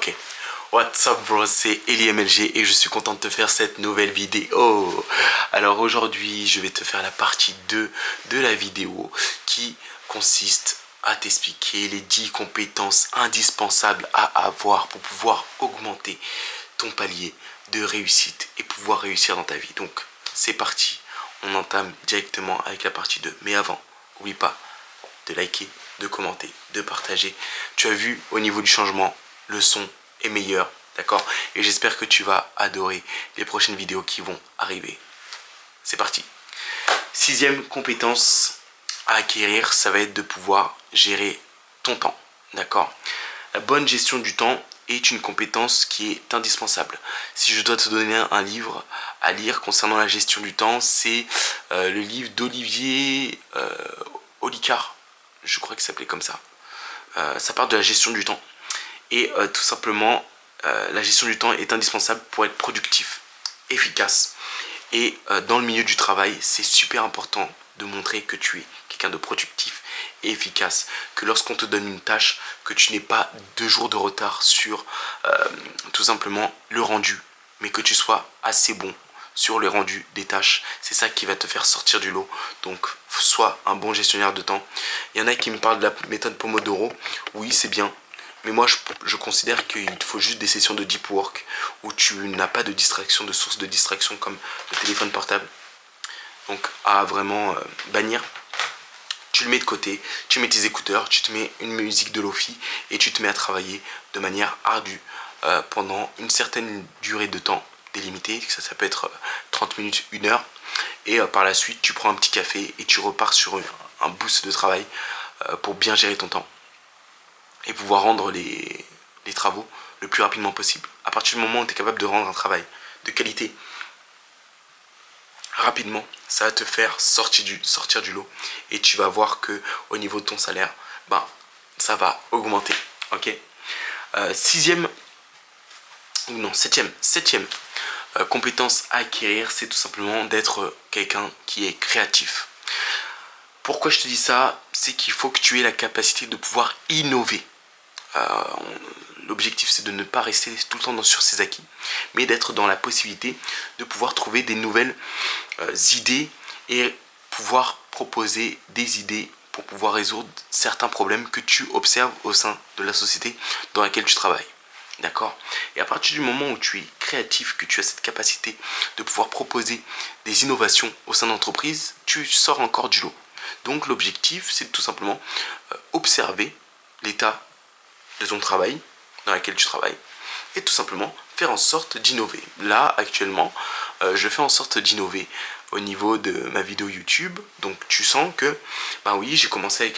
Ok. What's up bro, c'est EliMLG et je suis content de te faire cette nouvelle vidéo. Alors aujourd'hui, je vais te faire la partie 2 de la vidéo qui consiste à t'expliquer les 10 compétences indispensables à avoir pour pouvoir augmenter ton palier de réussite et pouvoir réussir dans ta vie. Donc c'est parti, on entame directement avec la partie 2. Mais avant, n'oublie pas de liker, de commenter, de partager. Tu as vu au niveau du changement, le son est meilleur, d'accord? Et j'espère que tu vas adorer les prochaines vidéos qui vont arriver. C'est parti. Sixième compétence à acquérir, ça va être de pouvoir gérer ton temps, d'accord? La bonne gestion du temps est une compétence qui est indispensable. Si je dois te donner un livre à lire concernant la gestion du temps, c'est le livre d'Olivier Olicard, je crois qu'il s'appelait comme ça. Ça parle de la gestion du temps. Et tout simplement, la gestion du temps est indispensable pour être productif, efficace. Et dans le milieu du travail, c'est super important de montrer que tu es quelqu'un de productif et efficace. Que lorsqu'on te donne une tâche, que tu n'aies pas 2 jours de retard sur tout simplement le rendu, mais que tu sois assez bon sur le rendu des tâches. C'est ça qui va te faire sortir du lot. Donc, sois un bon gestionnaire de temps. Il y en a qui me parlent de la méthode Pomodoro. Oui, c'est bien. Mais moi, je considère qu'il te faut juste des sessions de deep work où tu n'as pas de distraction, de source de distraction comme le téléphone portable. Donc, à vraiment bannir. Tu le mets de côté, tu mets tes écouteurs, tu te mets une musique de lofi et tu te mets à travailler de manière ardue pendant une certaine durée de temps délimitée. Ça peut être 30 minutes, 1 heure. Et par la suite, tu prends un petit café et tu repars sur un boost de travail pour bien gérer ton temps et pouvoir rendre les travaux le plus rapidement possible. À partir du moment où tu es capable de rendre un travail de qualité rapidement, ça va te faire sortir du lot et tu vas voir que au niveau de ton salaire, ça va augmenter. Ok. Septième compétence à acquérir, c'est tout simplement d'être quelqu'un qui est créatif. Pourquoi je te dis ça? C'est qu'il faut que tu aies la capacité de pouvoir innover. L'objectif, c'est de ne pas rester tout le temps sur ses acquis, mais d'être dans la possibilité de pouvoir trouver des nouvelles idées et pouvoir proposer des idées pour pouvoir résoudre certains problèmes que tu observes au sein de la société dans laquelle tu travailles. D'accord? Et à partir du moment où tu es créatif, que tu as cette capacité de pouvoir proposer des innovations au sein d'entreprise, tu sors encore du lot. Donc l'objectif, c'est tout simplement observer l'état de ton travail, dans lequel tu travailles, et tout simplement faire en sorte d'innover. Là, actuellement, je fais en sorte d'innover au niveau de ma vidéo YouTube. Donc tu sens que, oui, j'ai commencé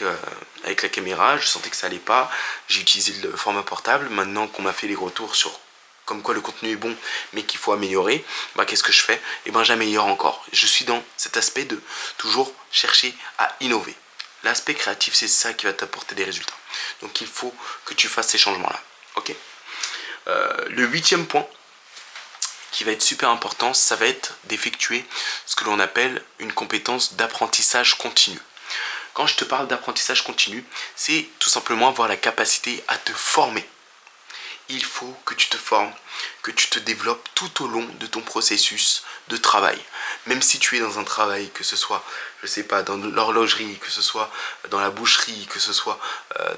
avec la caméra, je sentais que ça allait pas, j'ai utilisé le format portable. Maintenant qu'on m'a fait les retours sur comme quoi le contenu est bon, mais qu'il faut améliorer, qu'est-ce que je fais? J'améliore encore. Je suis dans cet aspect de toujours chercher à innover. L'aspect créatif, c'est ça qui va t'apporter des résultats. Donc il faut que tu fasses ces changements-là. Ok. Le 8e point qui va être super important, ça va être d'effectuer ce que l'on appelle une compétence d'apprentissage continu. Quand je te parle d'apprentissage continu, c'est tout simplement avoir la capacité à te former. Il faut que tu te formes, que tu te développes tout au long de ton processus de travail. Même si tu es dans un travail, que ce soit, je sais pas, dans l'horlogerie, que ce soit dans la boucherie, que ce soit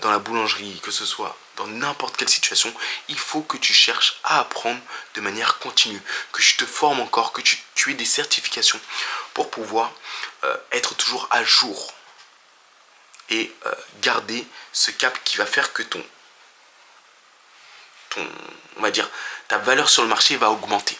dans la boulangerie, que ce soit dans n'importe quelle situation, il faut que tu cherches à apprendre de manière continue, que tu te formes encore, que tu aies des certifications pour pouvoir être toujours à jour et garder ce cap qui va faire que on va dire, ta valeur sur le marché va augmenter.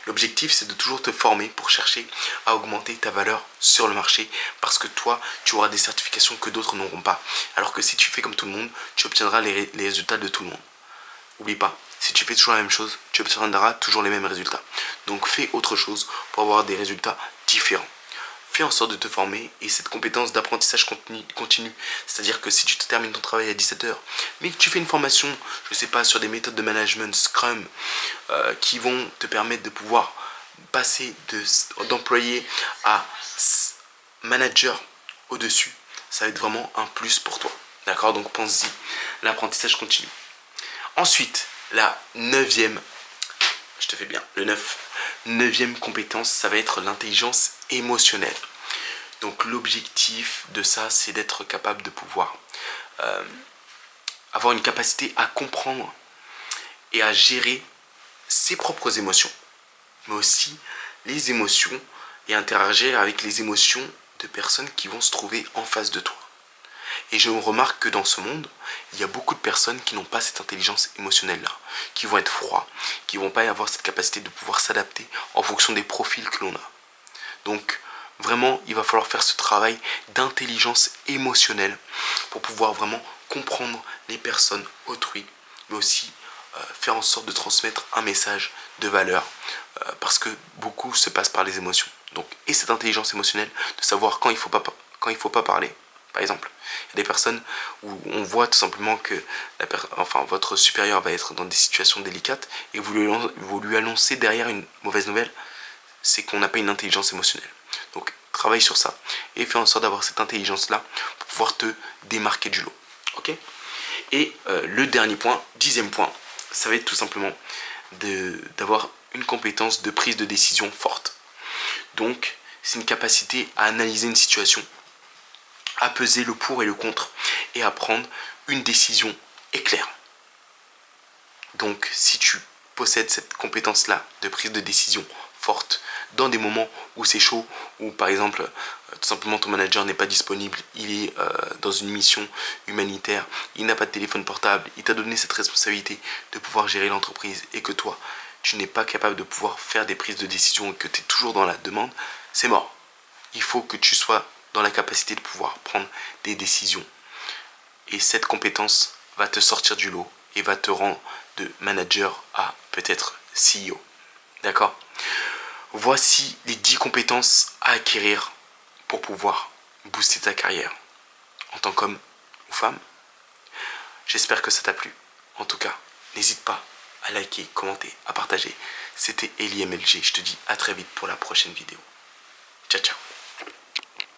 L'objectif, c'est de toujours te former pour chercher à augmenter ta valeur sur le marché parce que toi, tu auras des certifications que d'autres n'auront pas. Alors que si tu fais comme tout le monde, tu obtiendras les résultats de tout le monde. N'oublie pas, si tu fais toujours la même chose, tu obtiendras toujours les mêmes résultats. Donc fais autre chose pour avoir des résultats différents. Fais en sorte de te former et cette compétence d'apprentissage continu, c'est-à-dire que si tu te termines ton travail à 17h, mais que tu fais une formation, je ne sais pas, sur des méthodes de management Scrum qui vont te permettre de pouvoir passer d'employé à manager au-dessus, ça va être vraiment un plus pour toi. D'accord? Donc pense-y, l'apprentissage continu. Ensuite, la neuvième, je te fais bien, le 9. Neuvième compétence, ça va être l'intelligence émotionnelle. Donc l'objectif de ça, c'est d'être capable de pouvoir avoir une capacité à comprendre et à gérer ses propres émotions, mais aussi les émotions et interagir avec les émotions de personnes qui vont se trouver en face de toi. Et je remarque que dans ce monde, il y a beaucoup de personnes qui n'ont pas cette intelligence émotionnelle-là, qui vont être froids, qui ne vont pas avoir cette capacité de pouvoir s'adapter en fonction des profils que l'on a. Donc, vraiment, il va falloir faire ce travail d'intelligence émotionnelle pour pouvoir vraiment comprendre les personnes autrui, mais aussi faire en sorte de transmettre un message de valeur, parce que beaucoup se passe par les émotions. Donc, et cette intelligence émotionnelle, de savoir quand il faut pas parler. Par exemple, il y a des personnes où on voit tout simplement que votre supérieur va être dans des situations délicates et vous lui annoncez derrière une mauvaise nouvelle, c'est qu'on n'a pas une intelligence émotionnelle. Donc travaille sur ça et fais en sorte d'avoir cette intelligence-là pour pouvoir te démarquer du lot. Ok ? Et le dernier point, 10e point, ça va être tout simplement d'avoir une compétence de prise de décision forte. Donc, c'est une capacité à analyser une situation, à peser le pour et le contre et à prendre une décision éclair. Donc, si tu possèdes cette compétence-là de prise de décision forte dans des moments où c'est chaud, où par exemple, tout simplement ton manager n'est pas disponible, il est dans une mission humanitaire, il n'a pas de téléphone portable, il t'a donné cette responsabilité de pouvoir gérer l'entreprise et que toi, tu n'es pas capable de pouvoir faire des prises de décision et que tu es toujours dans la demande, c'est mort. Il faut que tu sois dans la capacité de pouvoir prendre des décisions. Et cette compétence va te sortir du lot et va te rendre de manager à peut-être CEO. D'accord ? Voici les 10 compétences à acquérir pour pouvoir booster ta carrière en tant qu'homme ou femme. J'espère que ça t'a plu. En tout cas, n'hésite pas à liker, commenter, à partager. C'était Eli MLG. Je te dis à très vite pour la prochaine vidéo. Ciao, ciao.